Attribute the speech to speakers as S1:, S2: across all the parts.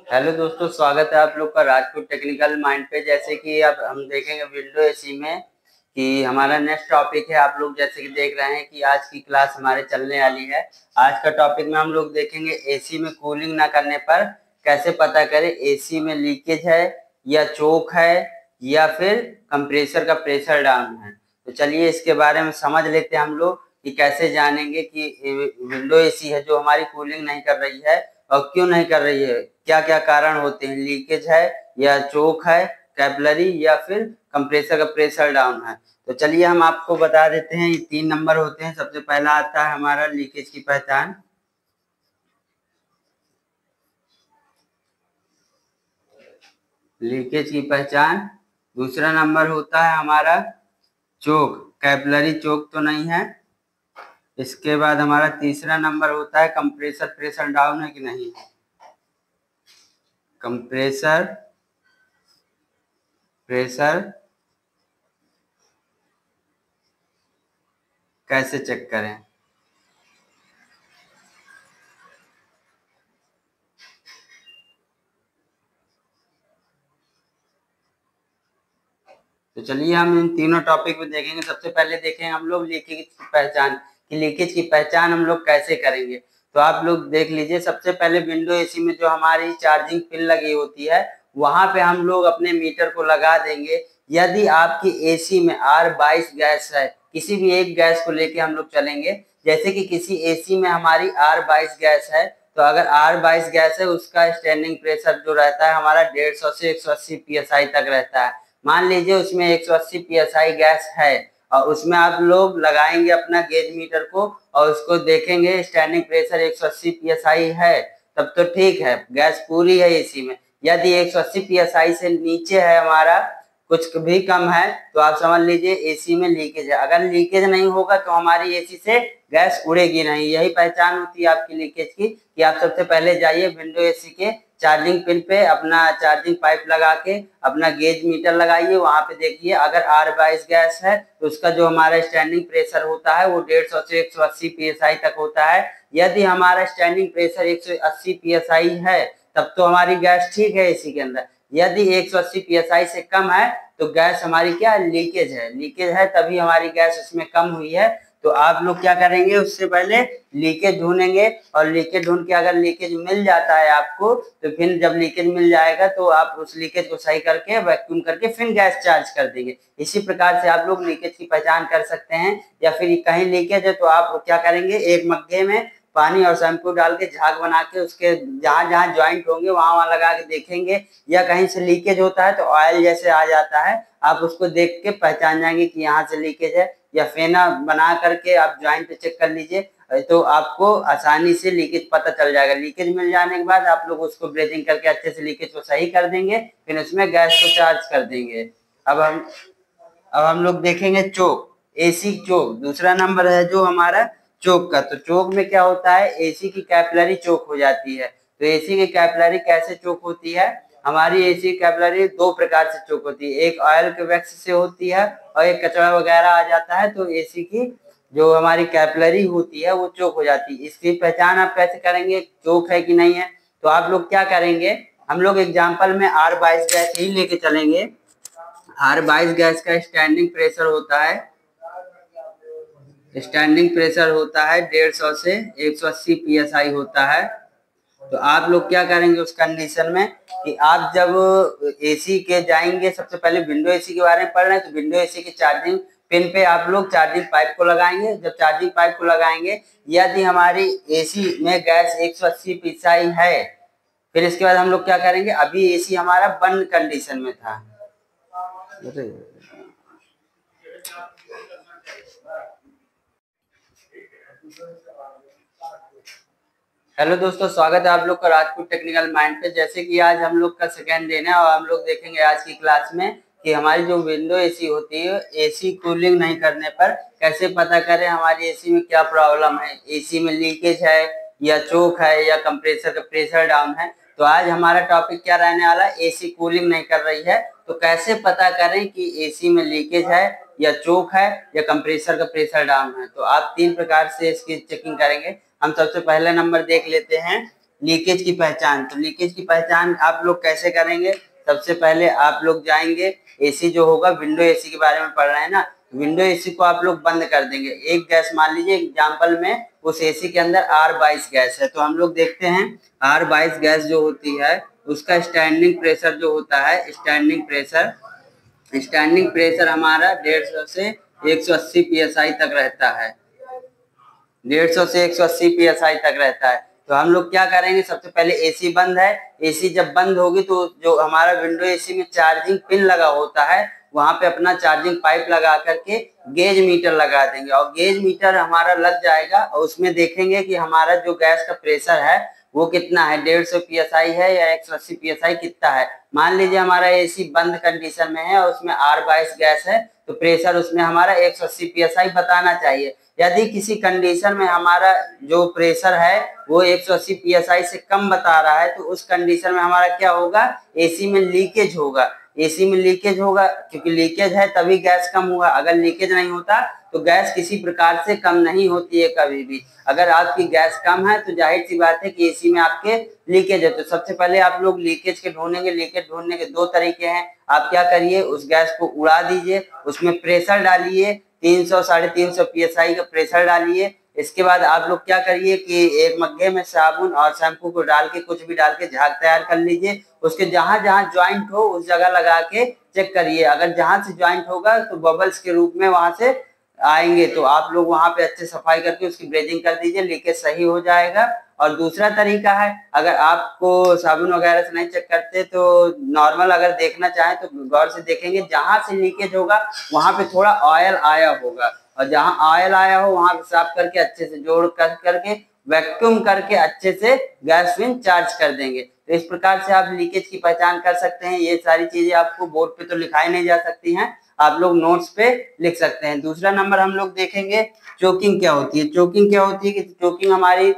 S1: Hello दोस्तों, स्वागत है आप लोग का राजपूत टेक्निकल माइंड पे। जैसे कि अब हम देखेंगे विंडो एसी में कि हमारा नेक्स्ट टॉपिक है। आप लोग जैसे कि देख रहे हैं कि आज की क्लास हमारे चलने वाली है। आज का टॉपिक में हम लोग देखेंगे एसी में कूलिंग ना करने पर कैसे पता करें एसी में लीकेज है या चोक है या फिर कंप्रेसर का प्रेशर डाउन है। तो चलिए इसके बारे में समझ लेते हैं हम लोग कि कैसे जानेंगे कि विंडो एसी है जो हमारी कूलिंग नहीं कर रही है और क्यों नहीं कर रही है, क्या क्या कारण होते हैं, लीकेज है या चोक है, कैपिलरी या फिर कंप्रेसर का प्रेशर डाउन है। तो चलिए हम आपको बता देते हैं। ये 3 नंबर होते हैं। सबसे पहला आता है हमारा लीकेज की पहचान। लीकेज की पहचान। दूसरा नंबर होता है हमारा चोक, कैपिलरी चोक तो नहीं है। इसके बाद हमारा तीसरा नंबर होता है कंप्रेसर प्रेशर डाउन है कि नहीं। कंप्रेसर प्रेशर कैसे चेक करें। तो चलिए हम इन तीनों टॉपिक में देखेंगे। सबसे पहले देखेंगे हम लोग लीकेज की पहचान, कि लीकेज की पहचान हम लोग कैसे करेंगे। तो आप लोग देख लीजिए, सबसे पहले विंडो एसी में जो हमारी चार्जिंग पिन लगी होती है वहां पे हम लोग अपने मीटर को लगा देंगे। यदि आपकी एसी में R22 गैस है, किसी भी एक गैस को लेके हम लोग चलेंगे। जैसे कि किसी एसी में हमारी R22 गैस है, तो अगर R22 गैस है उसका स्टैंडिंग प्रेशर जो रहता है हमारा 150 से 180 PSI तक रहता है। मान लीजिए उसमें 180 PSI गैस है और उसमें आप लोग लगाएंगे अपना गेज मीटर को और उसको देखेंगे स्टैंडिंग प्रेशर 180 PSI है, तब तो ठीक है, गैस पूरी है एसी में। यदि 180 PSI से नीचे है हमारा, कुछ भी कम है, तो आप समझ लीजिए एसी में लीकेज है। अगर लीकेज नहीं होगा तो हमारी एसी से गैस उड़ेगी नहीं। यही पहचान होती है आपकी लीकेज की, कि आप सबसे पहले जाइए विंडो एसी के चार्जिंग पिन पे अपना चार्जिंग पाइप लगा के अपना गेज मीटर लगाइए। वहां पे देखिए अगर R22 गैस है तो उसका जो हमारा स्टैंडिंग प्रेशर होता है वो 150 से 180 PSI तक होता है। यदि हमारा स्टैंडिंग प्रेशर 180 PSI है तब तो हमारी गैस ठीक है एसी के अंदर। यदि 180 PSI से कम है तो गैस हमारी क्या लीकेज है। लीकेज है तभी हमारी गैस उसमें कम हुई है। तो आप लोग क्या करेंगे, उससे पहले लीकेज ढूंढेंगे और लीकेज ढूंढ के अगर लीकेज मिल जाता है आपको तो फिर जब लीकेज मिल जाएगा तो आप उस लीकेज को सही करके वैक्यूम करके फिर गैस चार्ज कर देंगे। इसी प्रकार से आप लोग लीकेज की पहचान कर सकते हैं। या फिर कहीं लीकेज है तो आप क्या करेंगे, एक मग्गे में पानी और शैम्पू डाल के झाग बना के उसके जहां जहां ज्वाइंट होंगे वहां वहां लगा के देखेंगे। या कहीं से लीकेज होता है तो ऑयल जैसे आ जाता है, आप उसको देख के पहचान जाएंगे कि यहाँ से लीकेज है। या फेना बना करके आप ज्वाइंट पे चेक कर लीजिए तो आपको आसानी से लीकेज पता चल जाएगा। लीकेज मिल जाने के बाद आप लोग उसको ब्रेजिंग करके अच्छे से लीकेज को सही कर देंगे, फिर उसमें गैस को चार्ज कर देंगे। अब हम लोग देखेंगे चोक, एसी चोक। दूसरा नंबर है जो हमारा चोक का। तो चोक में क्या होता है, एसी की कैपिलरी चोक हो जाती है। तो एसी की कैपिलरी कैसे चोक होती है, हमारी एसी कैपिलरी दो प्रकार से चोक होती है। एक ऑयल के वैक्स से होती है और एक कचरा वगैरह आ जाता है तो एसी की जो हमारी कैपिलरी होती है वो चोक हो जाती है। इसकी पहचान आप कैसे करेंगे चोक है कि नहीं है। तो आप लोग क्या करेंगे, हम लोग एग्जाम्पल में R22 गैस ही लेके चलेंगे। R22 गैस का स्टैंडिंग प्रेशर होता है, स्टैंडिंग प्रेशर होता है 150 से 180 PSI होता है। तो आप लोग क्या करेंगे उस कंडीशन में कि आप जब एसी के जाएंगे, सबसे पहले विंडो एसी के बारे में पढ़ रहे हैं तो विंडो एसी की चार्जिंग पिन पे आप लोग चार्जिंग पाइप को लगाएंगे। जब चार्जिंग पाइप को लगाएंगे, यदि हमारी एसी में गैस 180 PSI है, फिर इसके बाद हम लोग क्या करेंगे, अभी एसी हमारा बंद कंडीशन में था। हेलो दोस्तों, स्वागत है आप लोग का राजपूत टेक्निकल माइंड पे। जैसे कि आज हम लोग का सेकेंड दिन है और हम लोग देखेंगे आज की क्लास में कि हमारी जो विंडो एसी होती है, एसी कूलिंग नहीं करने पर कैसे पता करें हमारी एसी में क्या प्रॉब्लम है, एसी में लीकेज है या चोक है या कंप्रेसर का प्रेशर डाउन है। तो आज हमारा टॉपिक क्या रहने वाला है, एसी कूलिंग नहीं कर रही है तो कैसे पता करें कि एसी में लीकेज है या चोक है या कंप्रेसर का प्रेशर डाउन है। तो आप 3 प्रकार से इसकी चेकिंग करेंगे। हम सबसे पहले नंबर देख लेते हैं लीकेज की पहचान। तो लीकेज की पहचान आप लोग कैसे करेंगे? सबसे पहले आप लोग जाएंगे, एसी जो होगा, विंडो एसी के बारे में पढ़ रहे हैं ना, विंडो एसी को आप लोग बंद कर देंगे। एक गैस मान लीजिए एग्जाम्पल में उस एसी के अंदर R22 गैस है, तो हम लोग देखते हैं R22 गैस जो होती है उसका स्टैंडिंग प्रेशर जो होता है, स्टैंडिंग प्रेशर हमारा 150 से 180 psi तक रहता है। 150 से 180 psi तक रहता है। तो हम लोग क्या करेंगे, सबसे पहले एसी बंद है, एसी जब बंद होगी तो जो हमारा विंडो एसी में चार्जिंग पिन लगा होता है वहां पे अपना चार्जिंग पाइप लगा करके गेज मीटर लगा देंगे, और गेज मीटर हमारा लग जाएगा और उसमें देखेंगे कि हमारा जो गैस का प्रेशर है वो कितना है, 150 psi है या 180 psi कितना है। मान लीजिए हमारा एसी बंद कंडीशन में है और उसमें R22 गैस है, तो प्रेशर उसमें हमारा 180 psi बताना चाहिए। यदि किसी कंडीशन में हमारा जो प्रेशर है वो 180 psi से कम बता रहा है, तो उस कंडीशन में हमारा क्या होगा, एसी में लीकेज होगा। एसी में लीकेज होगा क्योंकि लीकेज है तभी गैस कम हुआ। अगर लीकेज नहीं होता तो गैस किसी प्रकार से कम नहीं होती है कभी भी। अगर आपकी गैस कम है तो जाहिर सी बात है कि एसी में आपके लीकेज है। तो सबसे पहले आप लोग लीकेज के ढूंढेंगे। लीकेज ढूंढने के दो तरीके हैं। आप क्या करिए, उस गैस को उड़ा दीजिए, उसमें प्रेशर डालिए, 300 350 psi का प्रेशर डालिए। इसके बाद आप लोग क्या करिए कि एक मग्गे में साबुन और शैम्पू को डाल के, कुछ भी डाल के झाग तैयार कर लीजिए। उसके जहां जहां ज्वाइंट हो उस जगह लगा के चेक करिए। अगर जहां से ज्वाइंट होगा तो बबल्स के रूप में वहां से आएंगे, तो आप लोग वहां पे अच्छे सफाई करके उसकी ब्रेजिंग कर दीजिए, लीकेज सही हो जाएगा। और दूसरा तरीका है, अगर आपको साबुन वगैरह से नहीं चेक करते तो नॉर्मल अगर देखना चाहें तो गौर से देखेंगे, जहां से लीकेज होगा वहां पे थोड़ा ऑयल आया होगा, और जहां ऑयल आया हो वहां साफ करके अच्छे से जोड़ करके वैक्यूम करके अच्छे से गैस फिन चार्ज कर देंगे। तो इस प्रकार से आप लीकेज की पहचान कर सकते हैं। ये सारी चीजें आपको बोर्ड पे तो लिखाई नहीं जा सकती हैं, आप लोग नोट्स पे लिख सकते हैं। दूसरा नंबर हम लोग देखेंगे चोकिंग क्या होती है। चोकिंग क्या होती है कि चोकिंग हमारी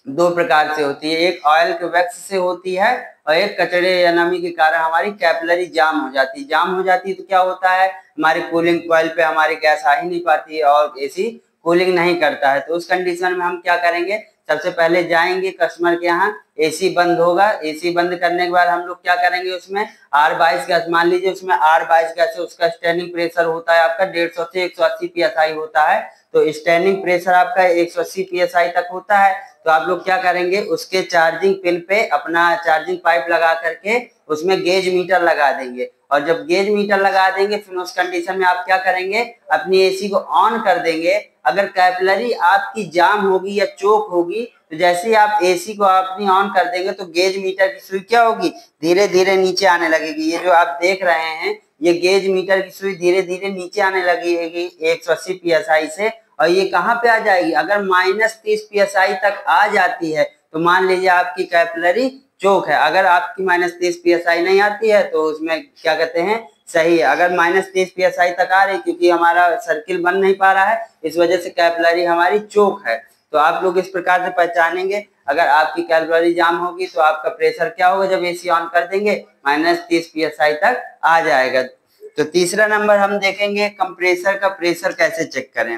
S1: दो प्रकार से होती है, एक ऑयल के वैक्स से होती है और एक कचड़े या नमी के कारण हमारी कैपिलरी जाम हो जाती है। जाम हो जाती है तो क्या होता है, हमारी कूलिंग कॉइल पे हमारी गैस आ ही नहीं पाती है और एसी कूलिंग नहीं करता है। तो उस कंडीशन में हम क्या करेंगे, सबसे पहले जाएंगे कस्टमर के यहाँ, एसी बंद होगा। एसी बंद करने के बाद हम लोग क्या करेंगे, उसमें R22 गैस, मान लीजिए उसमें R22 गैस है, उसका स्टैंडिंग प्रेशर होता है आपका 150 से 180 psi होता है। तो स्टैंडिंग प्रेशर आपका 180 psi तक होता है। तो आप लोग क्या करेंगे, उसके चार्जिंग पिन पे अपना चार्जिंग पाइप लगा करके उसमें गेज मीटर लगा देंगे, और जब गेज मीटर लगा देंगे फिर उस कंडीशन में आप क्या करेंगे, अपनी एसी को ऑन कर देंगे। अगर कैपिलरी आपकी जाम होगी या चोक होगी तो जैसे ही आप एसी को अपनी ऑन कर देंगे तो गेज मीटर की सुई क्या होगी, धीरे धीरे नीचे आने लगेगी। ये जो आप देख रहे हैं ये गेज मीटर की सुई धीरे धीरे नीचे आने लगेगी 180 psi से, और ये कहाँ पे आ जाएगी, अगर -30 psi तक आ जाती है तो मान लीजिए आपकी कैपिलरी चोक है। अगर आपकी -30 psi नहीं आती है तो उसमें क्या कहते हैं, सही है। अगर -30 psi तक आ रही, क्योंकि हमारा सर्किल बन नहीं पा रहा है इस वजह से कैपिलरी हमारी चोक है। तो आप लोग इस प्रकार से पहचानेंगे। अगर आपकी कैपिलरी जाम होगी तो आपका प्रेशर क्या होगा, जब एसी ऑन कर देंगे -30 psi तक आ जाएगा। तो तीसरा नंबर हम देखेंगे कंप्रेसर का प्रेशर कैसे चेक करें।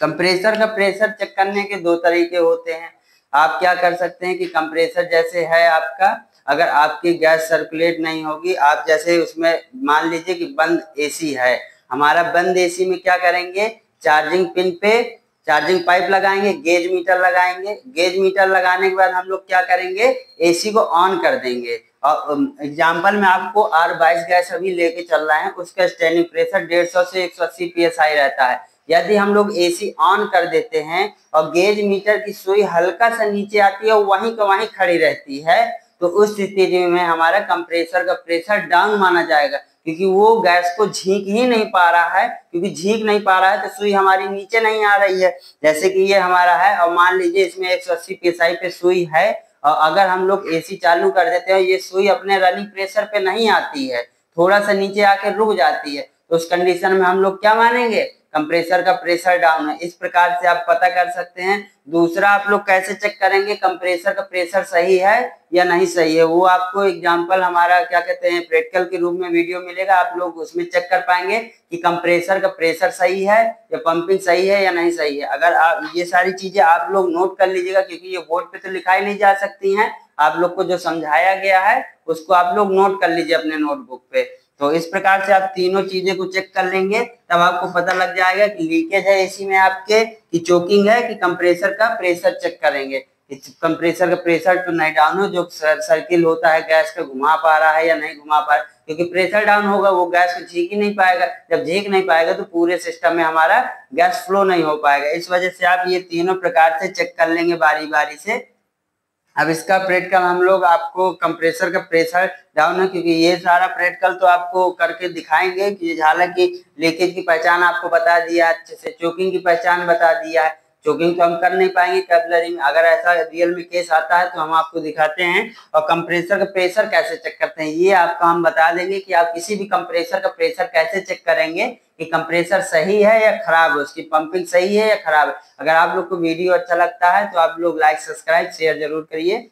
S1: कंप्रेसर का प्रेशर चेक करने के दो तरीके होते हैं। आप क्या कर सकते हैं कि कंप्रेसर जैसे है आपका, अगर आपकी गैस सर्कुलेट नहीं होगी, आप जैसे उसमें मान लीजिए कि बंद एसी है हमारा, बंद एसी में क्या करेंगे, चार्जिंग पिन पे चार्जिंग पाइप लगाएंगे, गेज मीटर लगाएंगे। गेज मीटर लगाने के बाद हम लोग क्या करेंगे, एसी को ऑन कर देंगे। और एग्जाम्पल में आपको R22 गैस अभी लेके चल रहा है, उसका स्टैंडिंग प्रेशर 150 से 180 psi रहता है। यदि हम लोग एसी ऑन कर देते हैं और गेज मीटर की सुई हल्का सा नीचे आती है, वहीं का वहीं खड़ी रहती है, तो उस स्थिति में हमारा कंप्रेसर का प्रेशर डाउन माना जाएगा, क्योंकि वो गैस को झींक ही नहीं पा रहा है। क्योंकि झींक नहीं पा रहा है तो सुई हमारी नीचे नहीं आ रही है, जैसे कि ये हमारा है, और मान लीजिए इसमें 180 psi पे सुई है, और अगर हम लोग एसी चालू कर देते हैं ये सुई अपने रनिंग प्रेशर पे नहीं आती है, थोड़ा सा नीचे आके रुक जाती है, तो उस कंडीशन में हम लोग क्या मानेंगे कंप्रेसर का प्रेशर डाउन है। इस प्रकार से आप पता कर सकते हैं। दूसरा आप लोग कैसे चेक करेंगे कंप्रेसर का प्रेशर सही है या नहीं सही है, वो आपको एग्जांपल हमारा क्या कहते हैं प्रैक्टिकल के रूप में वीडियो मिलेगा, आप लोग उसमें चेक कर पाएंगे कि कंप्रेसर का प्रेशर सही है या पंपिंग सही है या नहीं सही है। अगर आप ये सारी चीजें आप लोग नोट कर लीजिएगा, क्योंकि ये बोर्ड पे तो लिखाई नहीं जा सकती हैं, आप लोग को जो समझाया गया है उसको आप लोग नोट कर लीजिए अपने नोटबुक पे। तो इस प्रकार से आप तीनों चीजें को चेक कर लेंगे, तब आपको पता लग जाएगा कि लीकेज है एसी में आपके, कि चोकिंग है, कि कंप्रेसर का प्रेशर चेक करेंगे, कंप्रेसर का प्रेशर तो नहीं डाउन हो, जो सर्किल होता है गैस का घुमा पा रहा है या नहीं घुमा पा रहा है, क्योंकि प्रेशर डाउन होगा वो गैस को झीक ही नहीं पाएगा। जब झीक नहीं पाएगा तो पूरे सिस्टम में हमारा गैस फ्लो नहीं हो पाएगा। इस वजह से आप ये तीनों प्रकार से चेक कर लेंगे बारी बारी से। अब इसका प्रैक्टिकल हम लोग आपको कंप्रेसर का प्रेशर डाउन है, क्योंकि ये सारा प्रैक्टिकल तो आपको करके दिखाएंगे कि हालांकि लीकेज की पहचान आपको बता दिया, अच्छे से चोकिंग की पहचान बता दिया है। चोकिंग तो हम कर नहीं पाएंगे कैपिलरी में, अगर ऐसा रियल में केस आता है तो हम आपको दिखाते हैं। और कंप्रेसर का प्रेशर कैसे चेक करते हैं ये आपको हम बता देंगे कि आप किसी भी कंप्रेसर का प्रेशर कैसे चेक करेंगे कि कंप्रेसर सही है या खराब है, उसकी पंपिंग सही है या खराब है। अगर आप लोग को वीडियो अच्छा लगता है तो आप लोग लाइक सब्सक्राइब शेयर जरूर करिए।